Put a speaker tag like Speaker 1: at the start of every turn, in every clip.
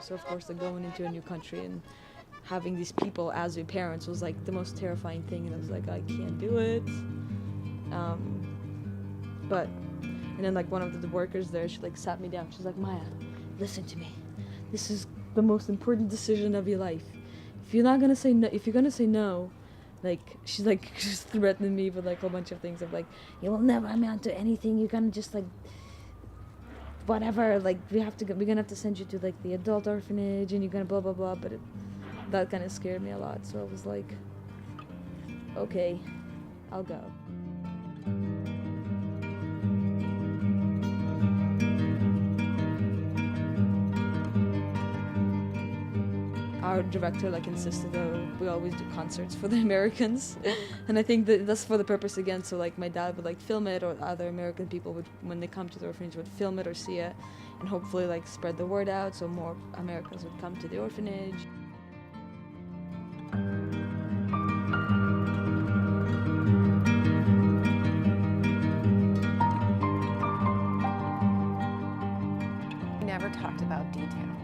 Speaker 1: So of course, like going into a new country and having these people as your parents was like the most terrifying thing, and I was like, I can't do it. And then like one of the workers there, she like sat me down. She's like, Maia, listen to me. This is the most important decision of your life. If you're not gonna say no, if you're gonna say no, like she's like just threatening me with like a whole bunch of things of like, you will never amount to anything. You're gonna just like whatever. Like we're gonna have to send you to like the adult orphanage, and you're gonna blah blah blah. But that kind of scared me a lot. So I was like, okay, I'll go. Our director like insisted that we always do concerts for the Americans, and I think that that's for the purpose again. So like my dad would like film it, or other American people would, when they come to the orphanage, would film it or see it, and hopefully like spread the word out so more Americans would come to the orphanage.
Speaker 2: We never talked about details.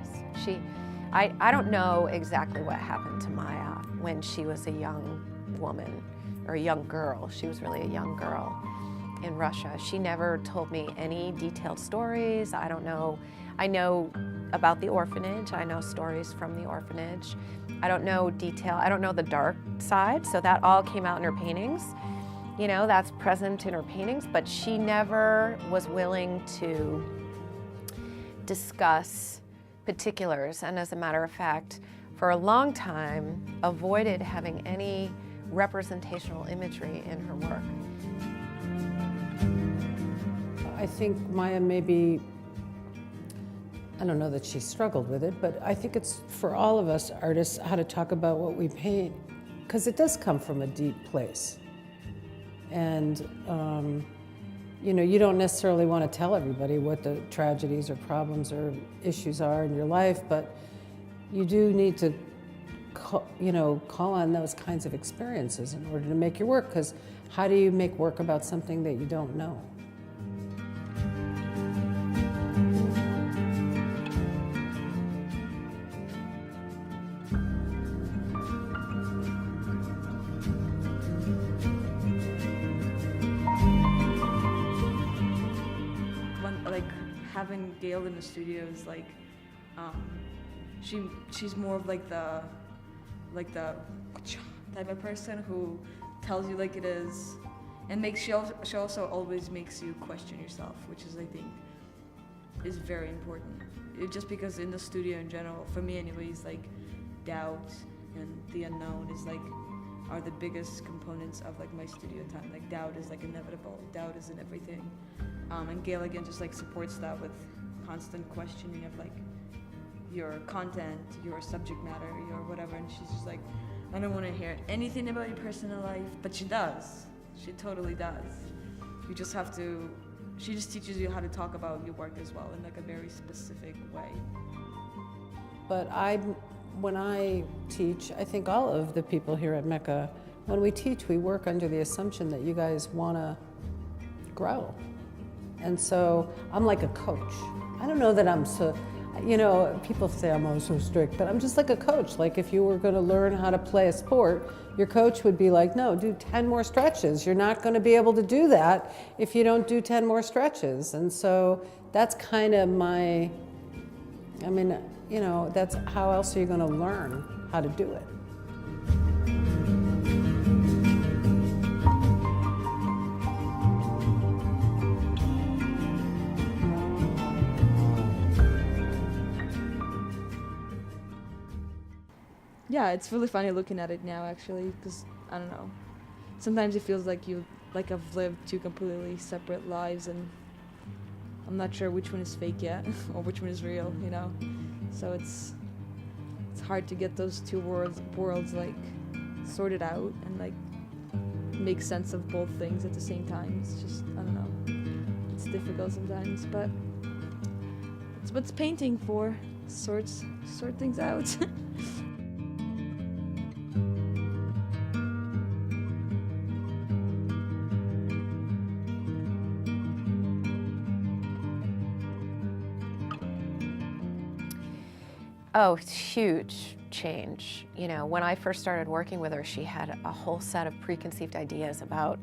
Speaker 2: I don't know exactly what happened to Maia when she was a young woman, or a young girl. She was really a young girl in Russia. She never told me any detailed stories. I don't know. I know about the orphanage. I know stories from the orphanage. I don't know detail. I don't know the dark side. So that all came out in her paintings. You know, that's present in her paintings, but she never was willing to discuss particulars, and as a matter of fact, for a long time, avoided having any representational imagery in her work.
Speaker 3: I think Maia maybe, I don't know that she struggled with it, but I think it's for all of us artists how to talk about what we paint, because it does come from a deep place. And you know, you don't necessarily want to tell everybody what the tragedies or problems or issues are in your life, but you do need to, call on those kinds of experiences in order to make your work, because how do you make work about something that you don't know?
Speaker 1: Having Gail in the studio is like, she's more of like the type of person who tells you like it is, and she also always makes you question yourself, which is, I think, is very important. Just because in the studio in general, for me anyways, like doubt and the unknown are the biggest components of like my studio time. Like doubt is like inevitable. Doubt is in everything. And Gail again just like supports that with constant questioning of like your content, your subject matter, your whatever. And she's just like, I don't want to hear anything about your personal life, but she does. She totally does. You just have to. She just teaches you how to talk about your work as well in like a very specific way.
Speaker 3: But when I teach, I think all of the people here at Mecca, when we teach, we work under the assumption that you guys want to grow. And so I'm like a coach. I don't know that I'm so, people say I'm always so strict, but I'm just like a coach. Like if you were going to learn how to play a sport, your coach would be like, no, do 10 more stretches. You're not going to be able to do that if you don't do 10 more stretches. And so that's kind of that's how else are you going to learn how to do it?
Speaker 1: Yeah, it's really funny looking at it now, actually, because, I don't know, sometimes it feels like I've lived two completely separate lives, and I'm not sure which one is fake yet, or which one is real, so it's hard to get those two worlds like, sorted out, and, like, make sense of both things at the same time. It's just, I don't know, it's difficult sometimes, but it's what's painting for, sort things out.
Speaker 2: Oh, huge change. You know, when I first started working with her, she had a whole set of preconceived ideas about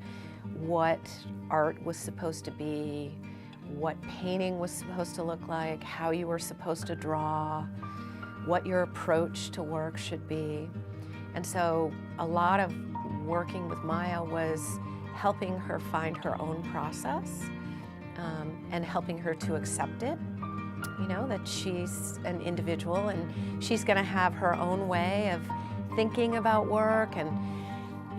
Speaker 2: what art was supposed to be, what painting was supposed to look like, how you were supposed to draw, what your approach to work should be. And so a lot of working with Maia was helping her find her own process and helping her to accept it. You know, that she's an individual and she's going to have her own way of thinking about work. And,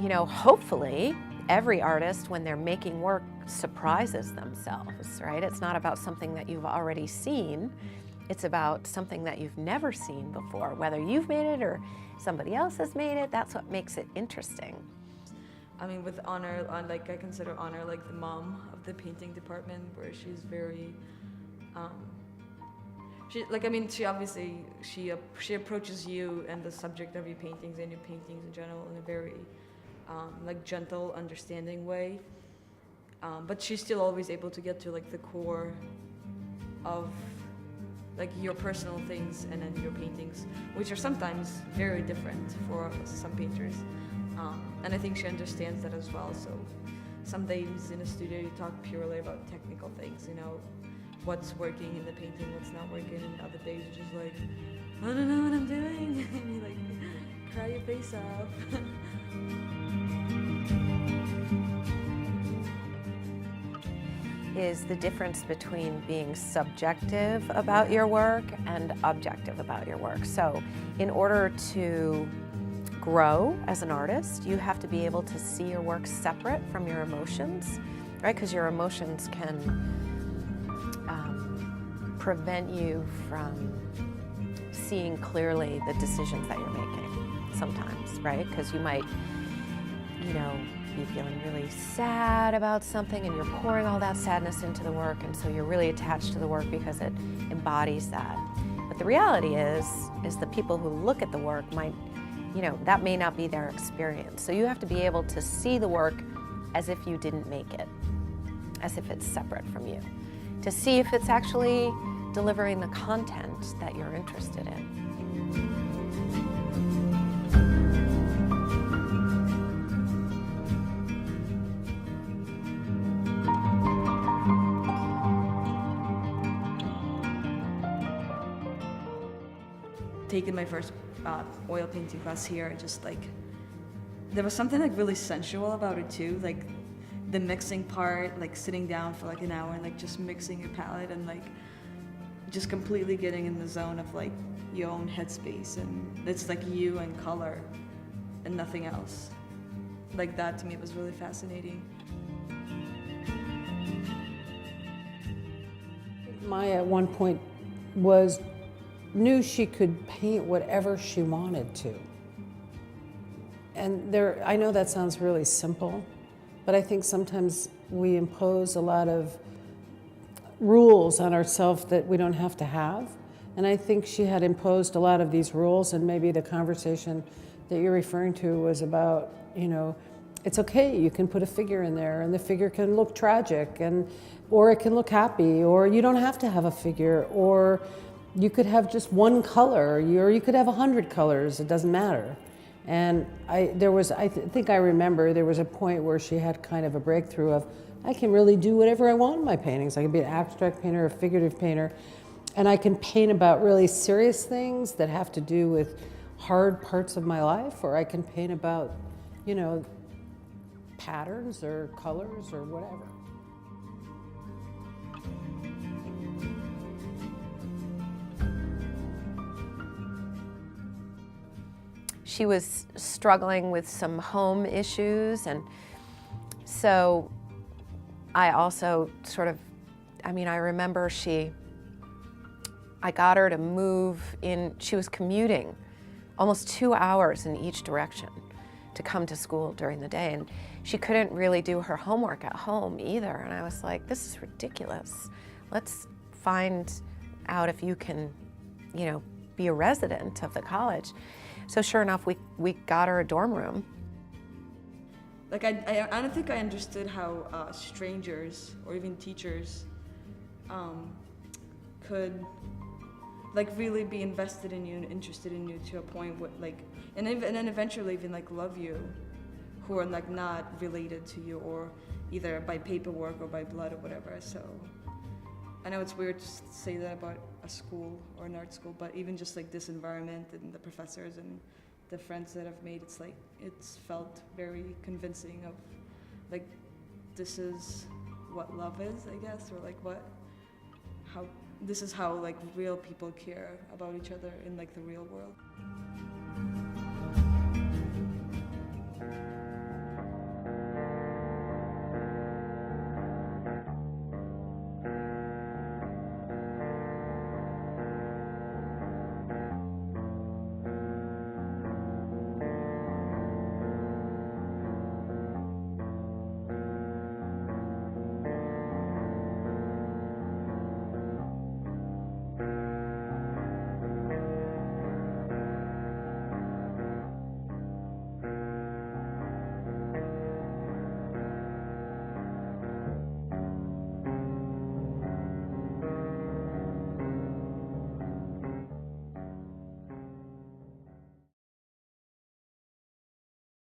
Speaker 2: you know, hopefully every artist, when they're making work, surprises themselves, right? It's not about something that you've already seen. It's about something that you've never seen before, whether you've made it or somebody else has made it. That's what makes it interesting.
Speaker 1: I mean, with Honor, I consider Honor like the mom of the painting department, where she's very, she obviously, she approaches you and the subject of your paintings and your paintings in general in a very, like, gentle, understanding way. But she's still always able to get to, like, the core of, like, your personal things and then your paintings, which are sometimes very different for some painters. And I think she understands that as well. So some days in the studio you talk purely about technical things, you know, what's working in the painting, what's not working, and other days you're just like, I don't know what I'm doing. And you like cry your face off.
Speaker 2: Is the difference between being subjective about your work and objective about your work. So in order to grow as an artist, you have to be able to see your work separate from your emotions, right? Because your emotions can prevent you from seeing clearly the decisions that you're making sometimes, right? Because you might, you know, be feeling really sad about something and you're pouring all that sadness into the work, and so you're really attached to the work because it embodies that. But the reality is the people who look at the work might, you know, that may not be their experience. So you have to be able to see the work as if you didn't make it, as if it's separate from you, to see if it's actually delivering the content that you're interested in.
Speaker 1: Taking my first oil painting class here, just like, there was something like really sensual about it too, like the mixing part, like sitting down for like an hour and like just mixing your palette and like just completely getting in the zone of like your own headspace, and it's like you and color and nothing else. Like that to me was really fascinating.
Speaker 3: Maia at one point knew she could paint whatever she wanted to. And I know that sounds really simple, but I think sometimes we impose a lot of rules on ourselves that we don't have to have. And I think she had imposed a lot of these rules, and maybe the conversation that you're referring to was about, you know, it's okay, you can put a figure in there and the figure can look tragic, or it can look happy, or you don't have to have a figure, or you could have just one color, or you could have 100 colors, it doesn't matter. And I think I remember there was a point where she had kind of a breakthrough of, I can really do whatever I want in my paintings. I can be an abstract painter, a figurative painter, and I can paint about really serious things that have to do with hard parts of my life, or I can paint about, you know, patterns or colors or whatever.
Speaker 2: She was struggling with some home issues, and so I also sort of, I remember I got her to move in. She was commuting almost 2 hours in each direction to come to school during the day, and she couldn't really do her homework at home either, and I was like, this is ridiculous. Let's find out if you can, you know, be a resident of the college. So sure enough, we got her a dorm room.
Speaker 1: Like I don't think I understood how strangers or even teachers could like really be invested in you and interested in you to a point where like, and then eventually even like love you, who are like not related to you or either by paperwork or by blood or whatever. So I know it's weird to say that about a school or an art school, but even just like this environment and the professors and the friends that I've made, it's like, it's felt very convincing of like, this is what love is, I guess, or like how this is how like real people care about each other in like the real world.